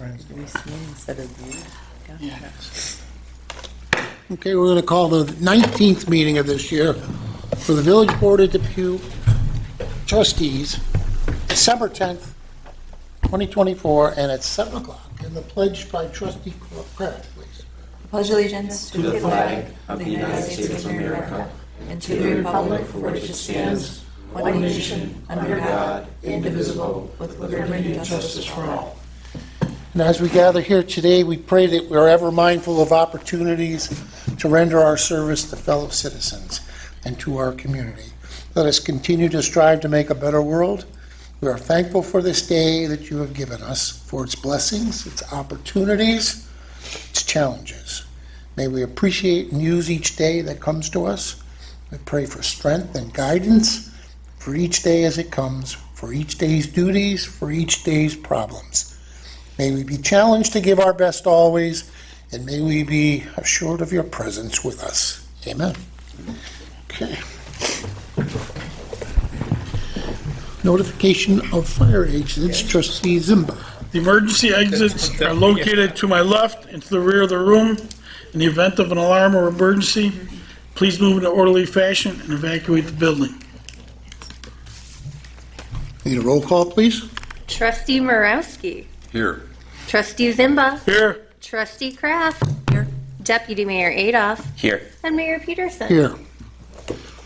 friends. We see instead of view. Gotcha. Okay, we're going to call the 19th meeting of this year for the Village Board of Depew Trustees, December 10th, 2024, and it's 7 o'clock. And the pledge by Trustee Kraft, please. Pledge allegiance to the flag of the United States of America and to the republic for which it stands, one nation, under God, indivisible, with liberty and justice for all. And as we gather here today, we pray that we're ever mindful of opportunities to render our service to fellow citizens and to our community. Let us continue to strive to make a better world. We are thankful for this day that you have given us, for its blessings, its opportunities, its challenges. May we appreciate and use each day that comes to us. We pray for strength and guidance for each day as it comes, for each day's duties, for each day's problems. May we be challenged to give our best always, and may we be assured of your presence with us. Amen. Okay. Notification of fire exits, Trustee Zimba. The emergency exits are located to my left and to the rear of the room. In the event of an alarm or emergency, please move in an orderly fashion and evacuate the building. Need a roll call, please? Trustee Morawski. Here. Trustee Zimba. Here, Trustee Kraft. Here. Deputy Mayor Adolph. Here. And Mayor Peterson. Here.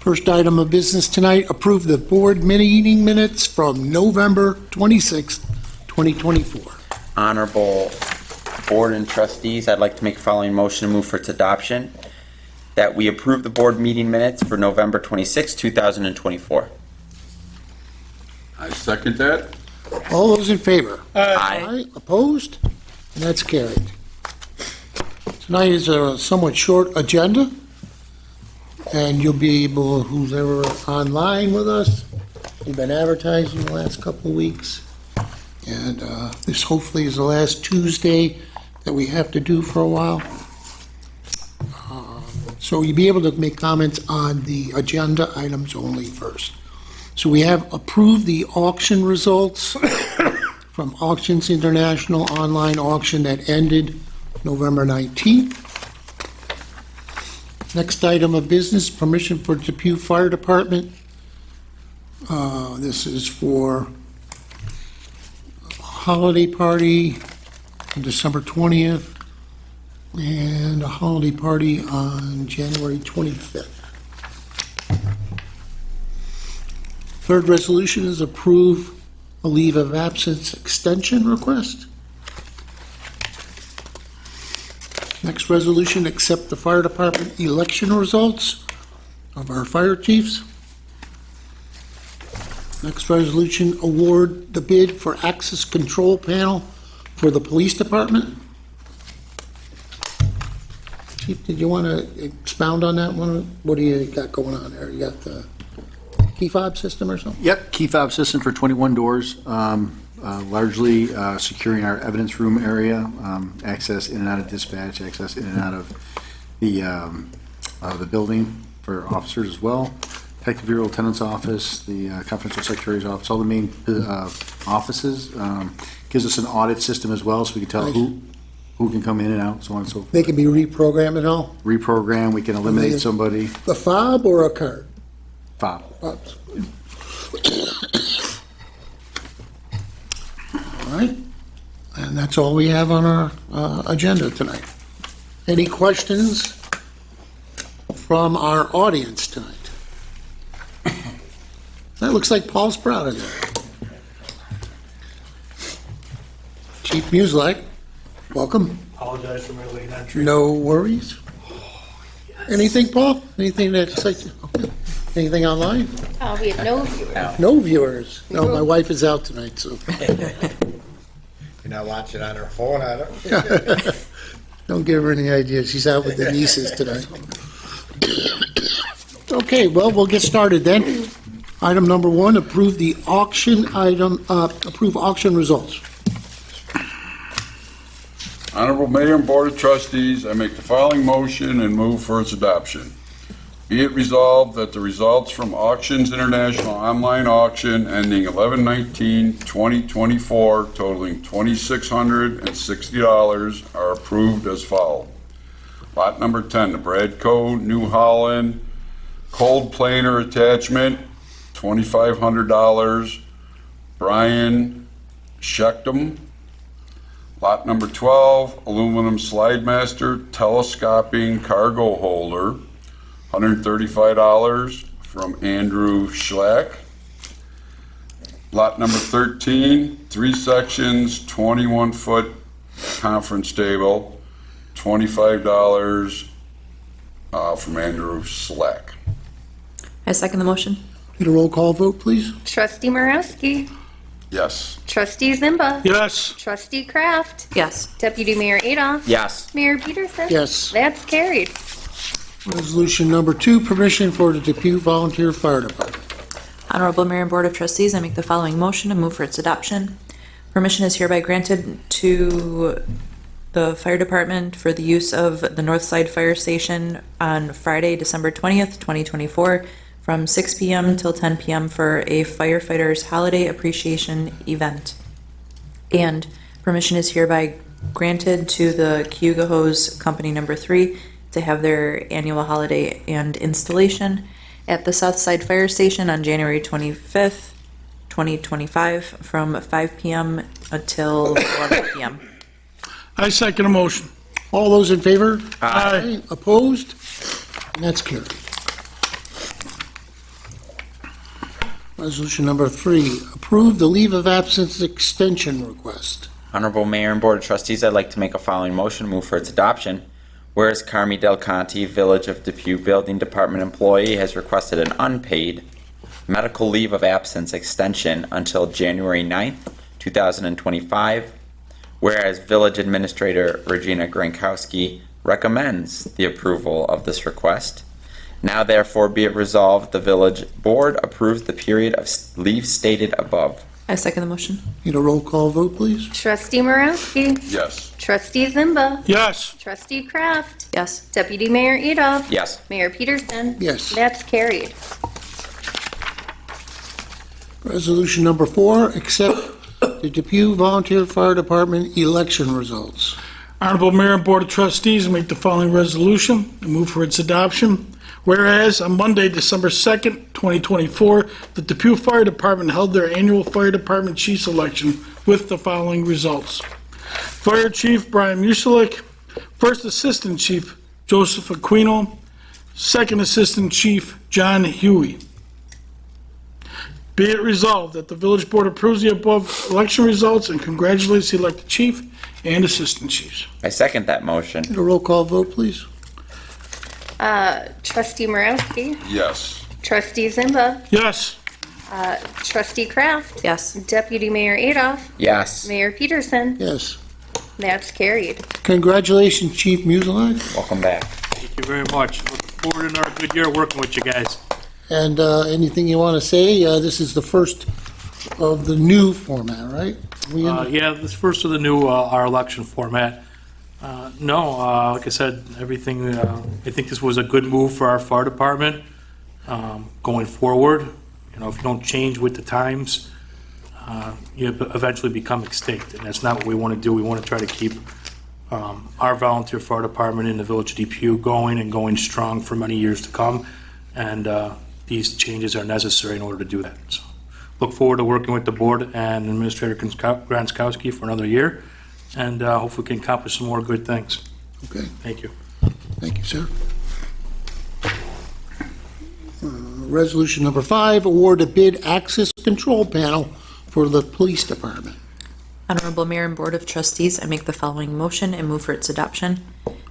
First item of business tonight, approve the board meeting minutes from November 26th, 2024. Honorable Board and Trustees, I'd like to make a following motion to move for its adoption, that we approve the board meeting minutes for November 26, 2024. I second that. All those in favor? Aye. Opposed? And that's carried. Tonight is a somewhat short agenda, and you'll be able, who's ever online with us, we've been advertising the last couple of weeks, and this hopefully is the last Tuesday that we have to do for a while. So you'll be able to make comments on the agenda items only first. So we have approved the auction results from Auctions International online auction that ended November 19th. Next item of business, permission for Depew Fire Department. This is for a holiday party on December 20th and a holiday party on January 25th. Third resolution is approve a leave of absence extension request. Next resolution, accept the fire department election results of our fire chiefs. Next resolution, award the bid for access control panel for the police department. Chief, did you want to expound on that one? What do you got going on there? You got the key fob system or something? Yep, key fob system for 21 doors, largely securing our evidence room area, access in and out of dispatch, access in and out of the building for officers as well. Detective Bureau Lieutenant's office, the confidential secretary's office, all the main offices. Gives us an audit system as well, so we can tell who can come in and out, so on and so forth. They can be reprogrammed and all? Reprogram, we can eliminate somebody. The fob or a card? Fob. Fobs. All right, and that's all we have on our agenda tonight. Any questions from our audience tonight? That looks like Paul's proud of that. Chief Muslak, welcome. apologize for my late entry. No worries. Anything, Paul? Anything that excites you? Okay. Anything online? We have no viewers. No viewers. No, my wife is out tonight, so. You're not watching on her phone, I don't. Don't give her any ideas. She's out with the nieces tonight. Okay, well, we'll get started then. Item number one, approve the auction approve auction results. Honorable Mayor and Board of Trustees, I make the following motion and move for its adoption. Be it resolved that the results from Auctions International online auction ending 11/19/2024 totaling $2,660 are approved as follows. Lot number 10, the Bradco New Holland cold planer attachment, $2,500, Brian Schechtem. Lot number 12, aluminum Slide Master telescoping cargo holder, $135 from Andrew Schlack. Lot number 13, 3 sections, 21-foot conference table, $25 from Andrew Slack. I second the motion. Need a roll call vote, please? Trustee Morowski. Yes. Trustee Zimba. Yes. Trustee Kraft. Yes. Deputy Mayor Adolph. Yes. Mayor Peterson. Yes. That's carried. Resolution number 2, permission for the Depew Volunteer Fire Department. Honorable Mayor and Board of Trustees, I make the following motion and move for its adoption. Permission is hereby granted to the fire department for the use of the Northside Fire Station on Friday, December 20th, 2024, from 6 p.m. till 10 p.m. for a firefighters holiday appreciation event. And permission is hereby granted to the Cayuga Hose Company Number 3 to have their annual holiday and installation at the Southside Fire Station on January 25th, 2025, from 5 p.m. until 11 p.m. I second the motion. All those in favor? Aye. Opposed? And that's carried. Resolution number 3, approve the leave of absence extension request. Honorable Mayor and Board of Trustees, I'd like to make a following motion, move for its adoption. Whereas Carmi Del Conte, Village of Depew Building Department employee, has requested an unpaid medical leave of absence extension until January 9th, 2025. Whereas Village Administrator Regina Grankowski recommends the approval of this request. Now therefore be it resolved, the Village Board approves the period of leave stated above. I second the motion. Need a roll call vote, please? Trustee Morowski. Yes. Trustee Zimba. Yes. Trustee Kraft. Yes. Deputy Mayor Adolph. Yes. Mayor Peterson. Yes. That's carried. Resolution number 4, accept the Depew Volunteer Fire Department election results. Honorable Mayor and Board of Trustees, make the following resolution and move for its adoption. Whereas on Monday, December 2nd, 2024, the Depew Fire Department held their annual Fire Department Chiefs election with the following results. Fire Chief Brian Muselik, First Assistant Chief Joseph Aquino, Second Assistant Chief John Huey. Be it resolved that the Village Board approves the above election results and congratulates the elected chief and assistant chiefs. I second that motion. Need a roll call vote, please? Trustee Morowski. Yes. Trustee Zimba. Yes. Trustee Kraft. Yes. Deputy Mayor Adolph. Yes. Mayor Peterson. Yes. That's carried. Congratulations, Chief Muselik. Welcome back. Thank you very much. Look forward to another good year working with you guys. And anything you want to say? This is the first of the new format, right? Yeah, this first of the new, our election format. Like I said, everything, I think this was a good move for our fire department going forward. You know, if you don't change with the times, you eventually become extinct, and that's not what we want to do. We want to try to keep our volunteer fire department in the Village of Depew going and going strong for many years to come, and these changes are necessary in order to do that. So, look forward to working with the board and Administrator Granskowski for another year, and hopefully we can accomplish some more good things. Okay, Thank you. thank you, sir. Resolution number 5, award a bid access control panel for the police department. Honorable Mayor and Board of Trustees, I make the following motion and move for its adoption.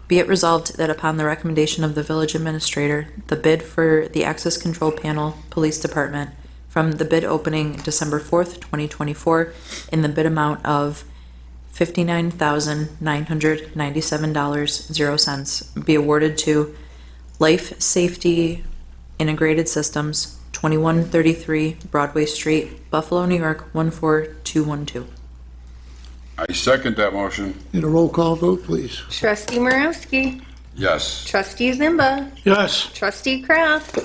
Be it resolved that upon the recommendation of the village administrator, the bid for the access control panel police department from the bid opening December 4th, 2024, in the bid amount of $59,997.00 be awarded to Life Safety Integrated Systems, 2133 Broadway Street, Buffalo, New York, 14212. I second that motion. Need a roll call vote, please? Trustee Morowski. Yes. Trustee Zimba. Yes. Trustee Kraft.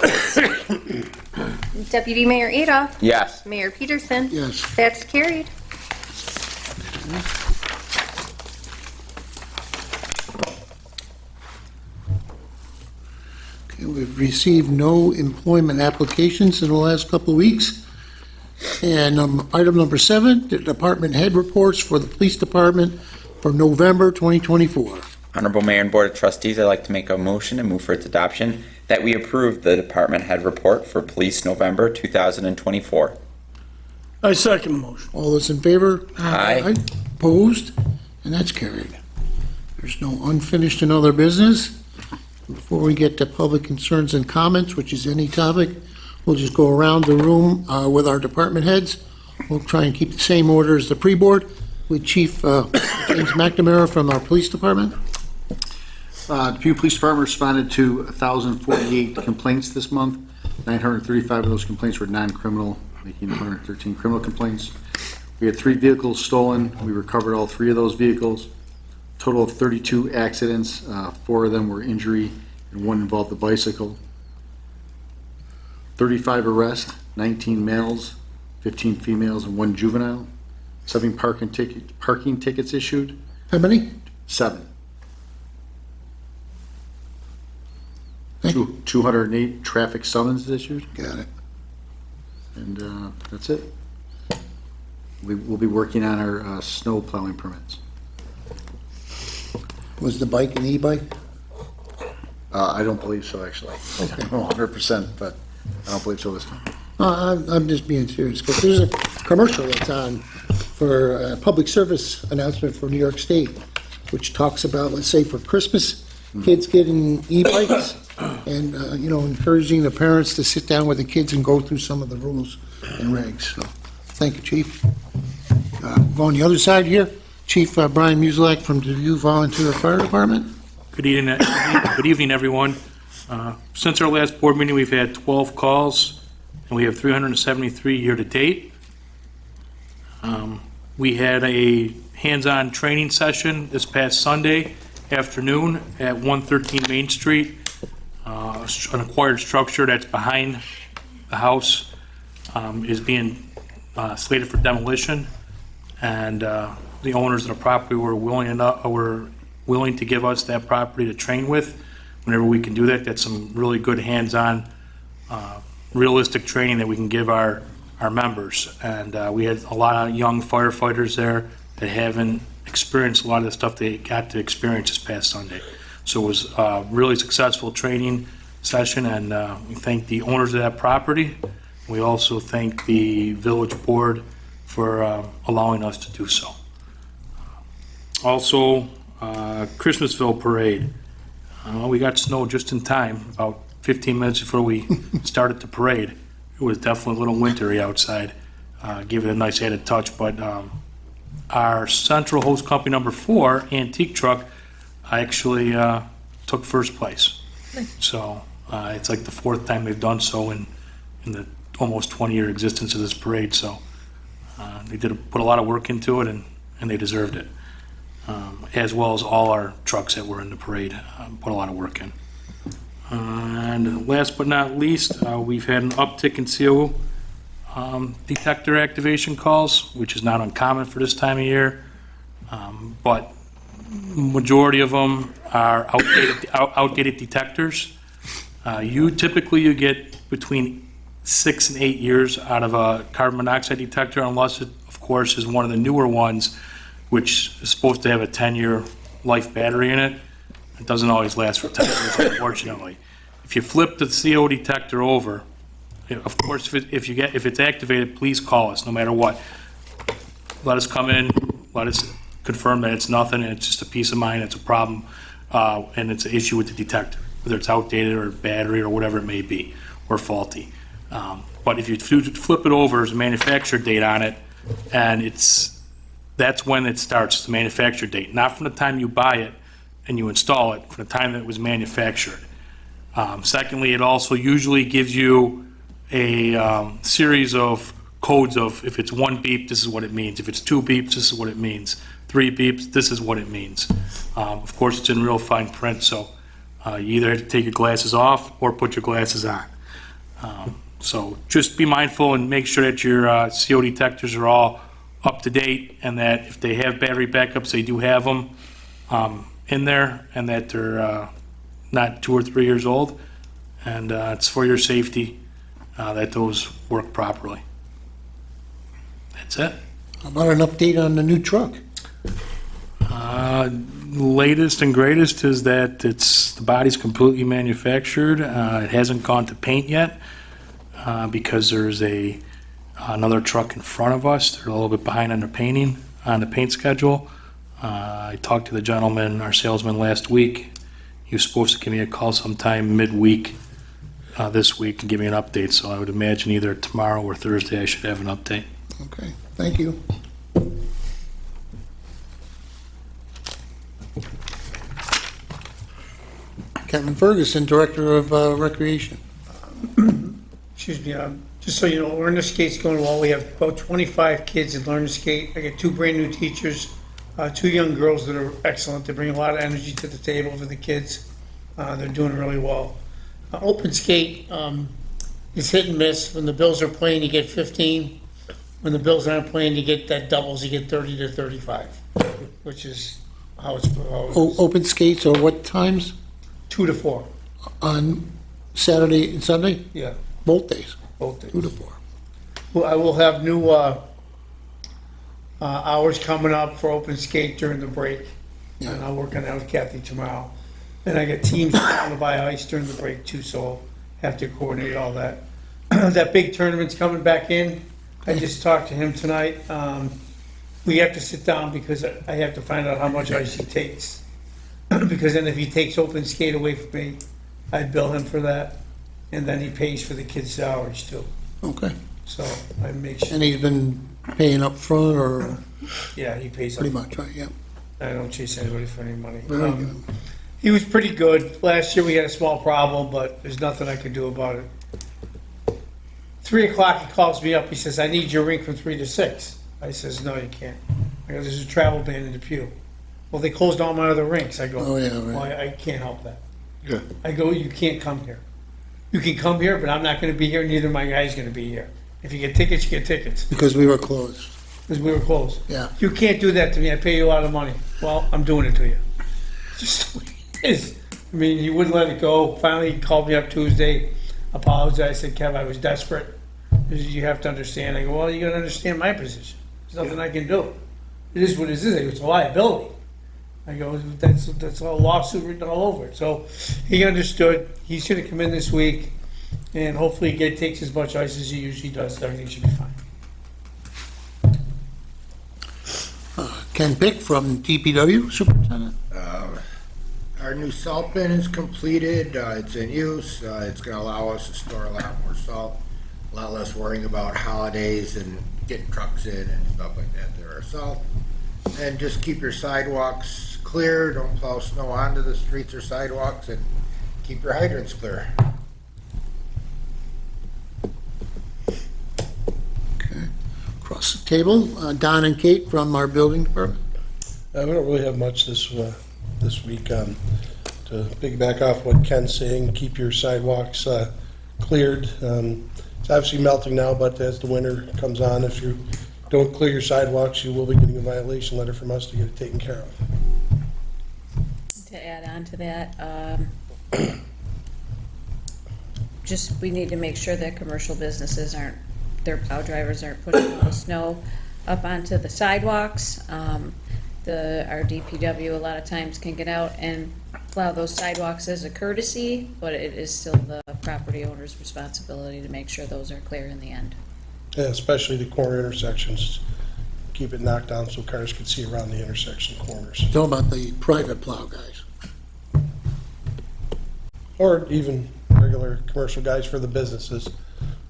Deputy Mayor Adolph. Yes. Mayor Peterson. Yes. That's carried. Okay, we've received no employment applications in the last couple of weeks. And item number 7, the department head reports for the police department for November 2024. Honorable Mayor and Board of Trustees, I'd like to make a motion and move for its adoption that we approve the department head report for Police November 2024. I second the motion. All those in favor? Aye. Opposed? And that's carried. There's no unfinished and other business. Before we get to public concerns and comments, which is any topic, we'll just go around the room with our department heads. We'll try and keep the same order as the pre-board with Chief James McNamara from our police department. Depew Police Department responded to 1,048 complaints this month. 935 of those complaints were non-criminal, making 113 criminal complaints. We had 3 vehicles stolen. We recovered all 3 of those vehicles. Total of 32 accidents. 4 of them were injury, and 1 involved a bicycle. 35 arrests, 19 males, 15 females, and 1 juvenile. 7 parking tickets issued. How many? 7. Thank you. 208 traffic summonses issued, Got it. and that's it. We'll be working on our snow plowing permits. Was the bike an e-bike? I don't believe so, actually. I don't know 100%, but I don't believe so this time. I'm just being serious, because there's a commercial that's on for a public service announcement for New York State, which talks about, let's say, for Christmas, kids getting e-bikes, and, encouraging the parents to sit down with the kids and go through some of the rules and regs. So, thank you, Chief. Go on the other side here, Chief Brian Musilak from Depew Volunteer Fire Department. Good evening, everyone. Since our last board meeting, we've had 12 calls, and we have 373 year-to-date. We had a hands-on training session this past Sunday afternoon at 113 Main Street. An acquired structure that's behind the house is being slated for demolition, and the owners of the property were willing to give us that property to train with whenever we can do that. That's some really good hands-on, realistic training that we can give our members. And we had a lot of young firefighters there that haven't experienced a lot of the stuff they got to experience this past Sunday. So it was a really successful training session, and we thank the owners of that property. We also thank the village board for allowing us to do so. Also, Christmasville Parade. We got snow just in time, about 15 minutes before we started the parade. It was definitely a little wintry outside. Gave it a nice added touch, but our Central Host Company number 4 antique truck actually took first place. So it's like the 4th time they've done so in the almost 20-year existence of this parade. So they put a lot of work into it, and they deserved it. As well as all our trucks that were in the parade put a lot of work in. And last but not least, we've had an uptick in CO detector activation calls, which is not uncommon for this time of year. But majority of them are outdated detectors. You get between 6 and 8 years out of a carbon monoxide detector, unless it, of course, is one of the newer ones, which is supposed to have a 10-year life battery in it. It doesn't always last for 10 years, unfortunately. If you flip the CO detector over, of course, if it's activated, please call us, no matter what. Let us come in, let us confirm that it's nothing, and it's just a peace of mind, it's a problem, and it's an issue with the detector, whether it's outdated or battery or whatever it may be, or faulty. But if you flip it over, there's a manufacturer date on it, and that's when it starts, the manufacturer date, not from the time you buy it and you install it, from the time that it was manufactured. Secondly, it also usually gives you a series of codes of, if it's 1 beep, this is what it means. If it's 2 beeps, this is what it means. 3 beeps, this is what it means. Of course, it's in real fine print, so You either have to take your glasses off or put your glasses on. So just be mindful and make sure that your CO detectors are all up to date, and that if they have battery backups, they do have them in there, and that they're not 2 or 3 years old. And it's for your safety that those work properly. That's it. How about an update on the new truck? Latest and greatest is that the body's completely manufactured. It hasn't gone to paint yet because there's another truck in front of us. They're a little bit behind on the painting, on the paint schedule. I talked to the gentleman, our salesman, last week. He was supposed to give me a call sometime midweek this week and give me an update. So I would imagine either tomorrow or Thursday I should have an update. Okay, thank you. Kevin Ferguson, Director of Recreation. Excuse me, just so you know, Learn to Skate's going well. We have about 25 kids in Learn to Skate. I got 2 brand-new teachers, 2 young girls that are excellent. They bring a lot of energy to the table for the kids. They're doing really well. Open Skate is hit and miss. When the Bills are playing, you get 15. When the Bills aren't playing, you get that doubles, you get 30 to 35, which is how it's Open skates, or what times? 2 to 4. On Saturday and Sunday? Yeah, Both days, both days. 2 to 4. Well, I will have new hours coming up for Open Skate during the break. And I'll work on that with Kathy tomorrow. And I got teams down to buy ice during the break too, so I'll have to coordinate all that. That big tournament's coming back in. I just talked to him tonight. We have to sit down because I have to find out how much ice he takes. Because then if he takes Open Skate away from me, I bill him for that. And then he pays for the kids' salaries too. Okay. So I make sure, And he's been paying up front, or yeah, he pays. pretty up. much, right? Yeah. I don't chase anybody for any money. Very good. He was pretty good. Last year we had a small problem, but there's nothing I can do about it. 3 o'clock, he calls me up. He says, I need your rink from 3 to 6. I says, no, you can't. I go, there's a travel ban in Depew. Well, they closed all my other rinks. I go, Oh, yeah, right. well, I can't help that. Yeah. I go, you can't come here. You can come here, but I'm not gonna be here, neither my guy's gonna be here. If you get tickets, you get tickets, Because we were closed. because we were closed. Yeah. You can't do that to me. I pay you a lot of money. Well, I'm doing it to you. Just the way it is. I mean, he wouldn't let it go. Finally, he called me up Tuesday, apologized. I said, Kev, I was desperate. He said, you have to understand. I go, well, you gotta understand my position. There's nothing I can do. It is what it is. It's a liability. I go, that's a lawsuit written all over it. So he understood. He's gonna come in this week, and hopefully he takes as much ice as he usually does. Everything should be fine. Ken Pick from DPW, Superintendent. Our new salt bin is completed, it's in use, it's gonna allow us to store a lot more salt, a lot less worrying about holidays and getting trucks in and stuff like that. There are salt. And just keep your sidewalks clear, don't plow snow onto the streets or sidewalks, and keep your hydrants clear. Okay. Across the table, Don and Kate from our building department. We don't really have much this week. To piggyback off what Ken's saying, keep your sidewalks cleared. It's obviously melting now, but as the winter comes on, if you don't clear your sidewalks, you will be getting a violation letter from us to get it taken care of. To add on to that, just, we need to make sure that commercial businesses aren't, their plow drivers aren't pushing all the snow up onto the sidewalks. Our DPW a lot of times can get out and plow those sidewalks as a courtesy, but it is still the property owner's responsibility to make sure those are clear in the end. Yeah, especially the corner intersections. Keep it knocked down so cars can see around the intersection corners. Talking about the private plow guys. Or even regular commercial guys for the businesses.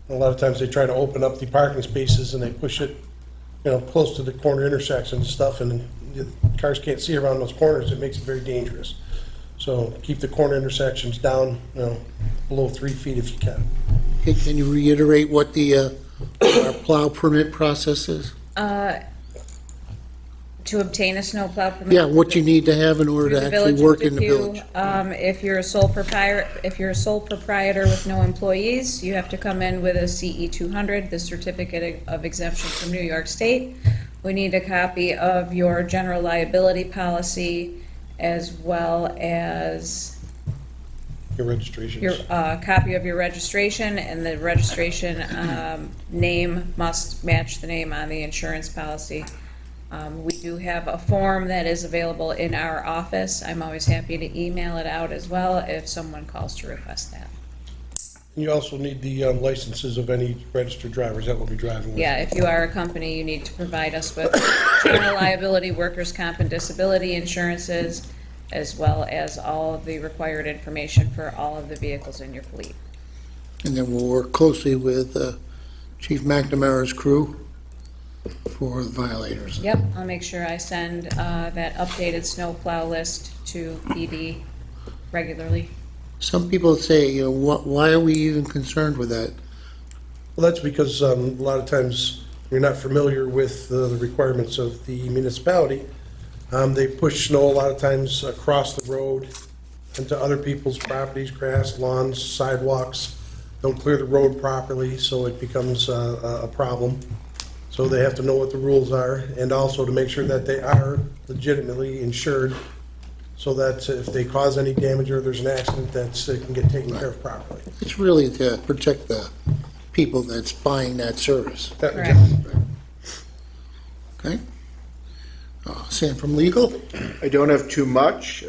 A lot of times they try to open up the parking spaces and they push it, close to the corner intersections and stuff, and the cars can't see around those corners. It makes it very dangerous. So keep the corner intersections down, below 3 feet if you can. Okay, can you reiterate what the our plow permit process is? To To obtain a snowplow permit. Yeah, what you need to have in order Through to the actually Village of work in the Depew. village. If you're a sole proprietor with no employees, you have to come in with a CE 200, the Certificate of Exemption from New York State. We need a copy of your general liability policy, as well as Your registrations. your, copy of your registration, and the registration, name must match the name on the insurance policy. We do have a form that is available in our office. I'm always happy to email it out as well if someone calls to request that. You also need the licenses of any registered drivers that will be driving with you. Yeah, if you are a company, you need to provide us with general liability, workers' comp, and disability insurances, as well as all of the required information for all of the vehicles in your fleet. And then we'll work closely with Chief McNamara's crew for the violators. Yep, I'll make sure I send that updated snowplow list to PD regularly. Some people say, you know, why are we even concerned with that? Well, that's because a lot of times you're not familiar with the requirements of the municipality. They push snow a lot of times across the road into other people's properties, grass, lawns, sidewalks. Don't clear the road properly, so it becomes a problem. So they have to know what the rules are, and also to make sure that they are legitimately insured, so that if they cause any damage or there's an accident, that it can get taken care of properly. It's really to protect the people that's buying that service. Correct. Okay? Sam from legal? I don't have too much.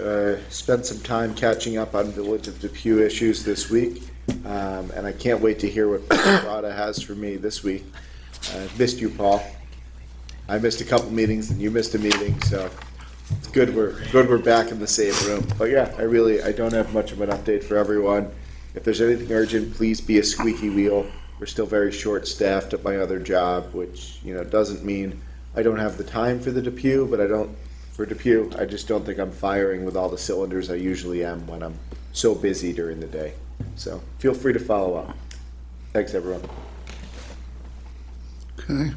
Spent some time catching up on Village of Depew issues this week, and I can't wait to hear what Rada has for me this week. Missed you, Paul. I missed a couple meetings, and you missed a meeting, so it's good we're back in the same room. But yeah, I don't have much of an update for everyone. If there's anything urgent, please be a squeaky wheel. We're still very short-staffed at my other job, which, doesn't mean I don't have the time for the Depew, but I just don't think I'm firing with all the cylinders I usually am when I'm so busy during the day. So feel free to follow up. Thanks, everyone. Okay.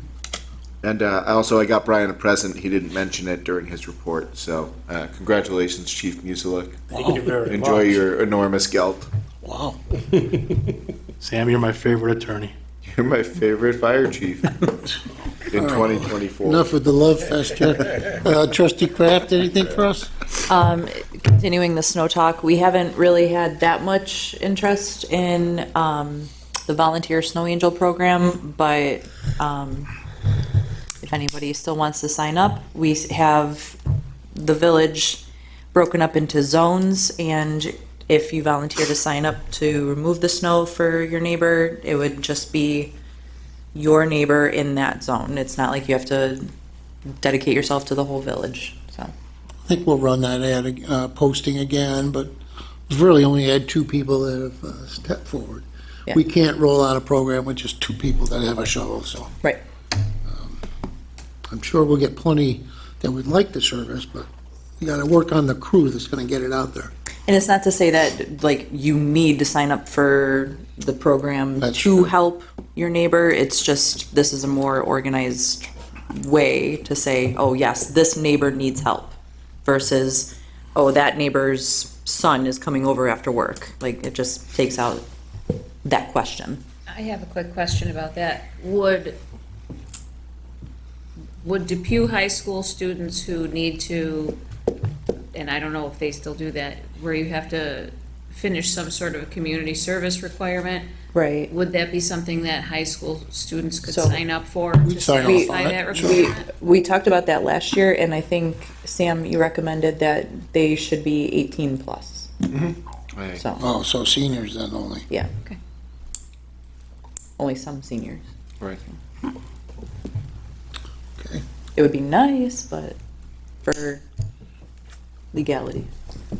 And I got Brian a present. He didn't mention it during his report. So congratulations, Chief Musilik. Thank you very much. Enjoy your enormous gelt. Wow. Sam, you're my favorite attorney. You're my favorite fire chief in 2024. Enough with the love fest here. Trustee Kraft, anything for us? Continuing the snow talk, we haven't really had that much interest in the volunteer snow angel program, but if anybody still wants to sign up, we have the village broken up into zones, and if you volunteer to sign up to remove the snow for your neighbor, it would just be your neighbor in that zone. It's not like you have to dedicate yourself to the whole village, so. I think we'll run that ad posting again, but we've really only had 2 people that have stepped forward. Yeah. We can't roll out a program with just 2 people that have a shovel, so. Right. I'm sure we'll get plenty that would like the service, but we gotta work on the crew that's gonna get it out there. And it's not to say that, like, you need to sign up for the program That's to true. help your neighbor. It's just, this is a more organized way to say, oh, yes, this neighbor needs help, versus, oh, that neighbor's son is coming over after work. Like, it just takes out that question. I have a quick question about that. Would Depew High School students who need to, and I don't know if they still do that, where you have to finish some sort of a community service requirement, Right. would that be something that high school students could So- sign up for We'd to sign off satisfy on it, that sure. requirement? We talked about that last year, and I think, Sam, you recommended that they should be 18 plus. Right. So, Oh, so seniors then only. yeah, Okay. only some seniors. Right. Okay. It would be nice, but for legality.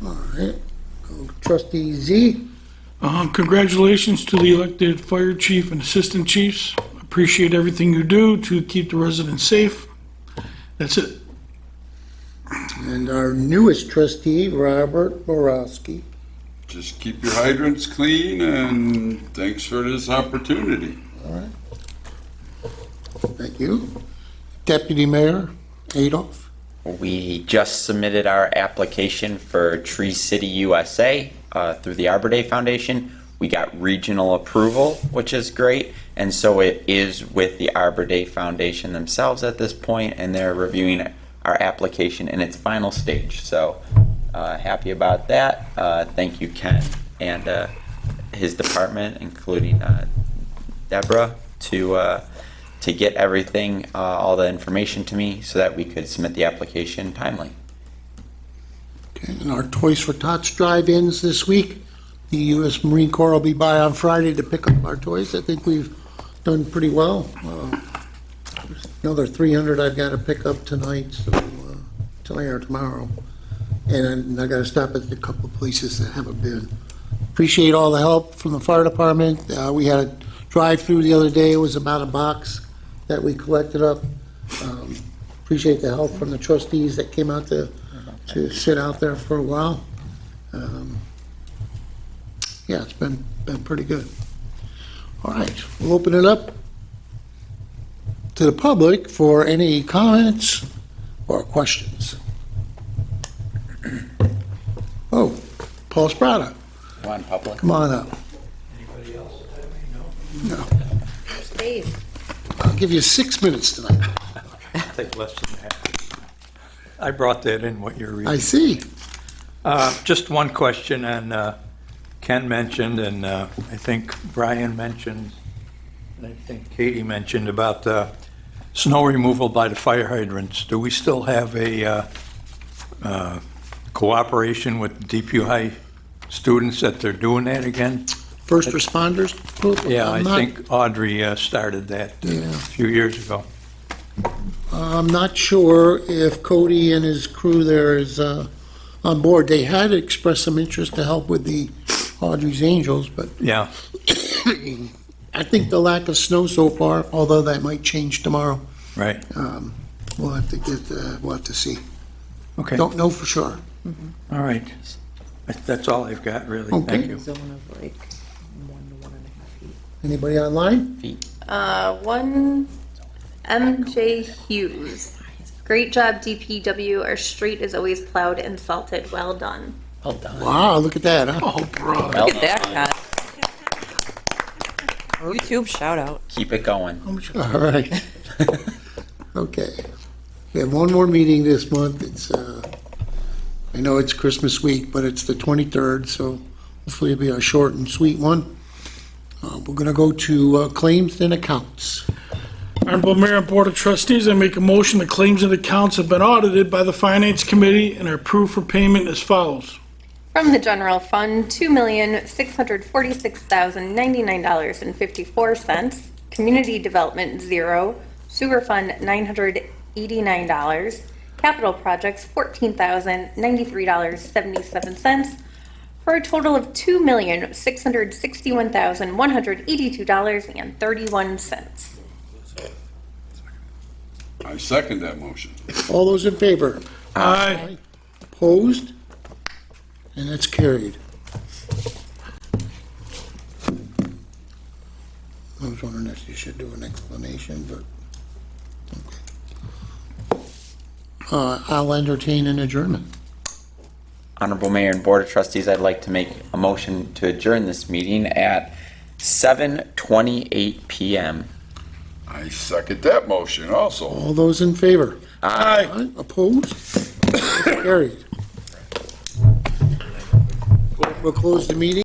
All right. Trustee Z? Congratulations to the elected fire chief and assistant chiefs. Appreciate everything you do to keep the residents safe. That's it. And our newest trustee, Robert Borowski. Just keep your hydrants clean, and thanks for this opportunity. All right. Thank you. Deputy Mayor Adolph. We just submitted our application for Tree City USA through the Arbor Day Foundation. We got regional approval, which is great, and so it is with the Arbor Day Foundation themselves at this point, and they're reviewing our application in its final stage. So happy about that. Thank you, Ken, and his department, including Deborah, to get everything, all the information to me so that we could submit the application timely. Okay, and our Toys for Tots drive-ins this week. The U.S. Marine Corps will be by on Friday to pick up our toys. I think we've done pretty well. There's another 300 I've got to pick up tonight, so tonight or tomorrow. And I got to stop at a couple of places that haven't been. Appreciate all the help from the fire department. We had a drive-through the other day. It was about a box that we collected up. Appreciate the help from the trustees that came out to sit out there for a while. Yeah, it's been pretty good. All right, we'll open it up to the public for any comments or questions. Oh, Paul Sprata, Come on, public. come on up. No, Dave. I'll give you 6 minutes tonight. Take less than that. I brought that in, what you're reading. I see. Just one question, and Ken mentioned, and I think Brian mentioned, and I think Katie mentioned about the snow removal by the fire hydrants. Do we still have a cooperation with Depew High students that they're doing that again? First responders group? Yeah, I I'm not- think Audrey started that a few years ago. I'm not sure if Cody and his crew there is on board. They had expressed some interest to help with the Audrey's Angels, but Yeah, I think the lack of snow so far, although that might change tomorrow, right. we'll have to see. Okay, Don't know for sure. all right. That's all I've got, really. Okay. Thank you. Zone of like 1 to 1.5 feet. Anybody online? One MJ Hughes. Great job, DPW. Our street is always plowed and salted. Well done. Well done. Wow, look at that, huh? Oh, bro. Look at that, Kat. YouTube shout out. Keep it going. All right. Okay. We have one more meeting this month. It's, I know it's Christmas week, but it's the 23rd, so hopefully it'll be a short and sweet one. We're going to go to claims and accounts. Honorable Mayor and Board of Trustees, I make a motion the claims and accounts have been audited by the Finance Committee and are approved for payment as follows. From the general fund, $2,646,099.54. Community development, 0. Sewer fund, $989. Capital projects, $14,093.77. For a total of $2,661,182.31. I second that motion. All those in favor? Aye. Opposed? And that's carried. I was wondering if you should do an explanation, but, okay. I'll entertain an adjournment. Honorable Mayor and Board of Trustees, I'd like to make a motion to adjourn this meeting at 7:28 p.m. I second that motion also. All those in favor? Aye. Aye. Opposed? Carried. We'll close the meeting.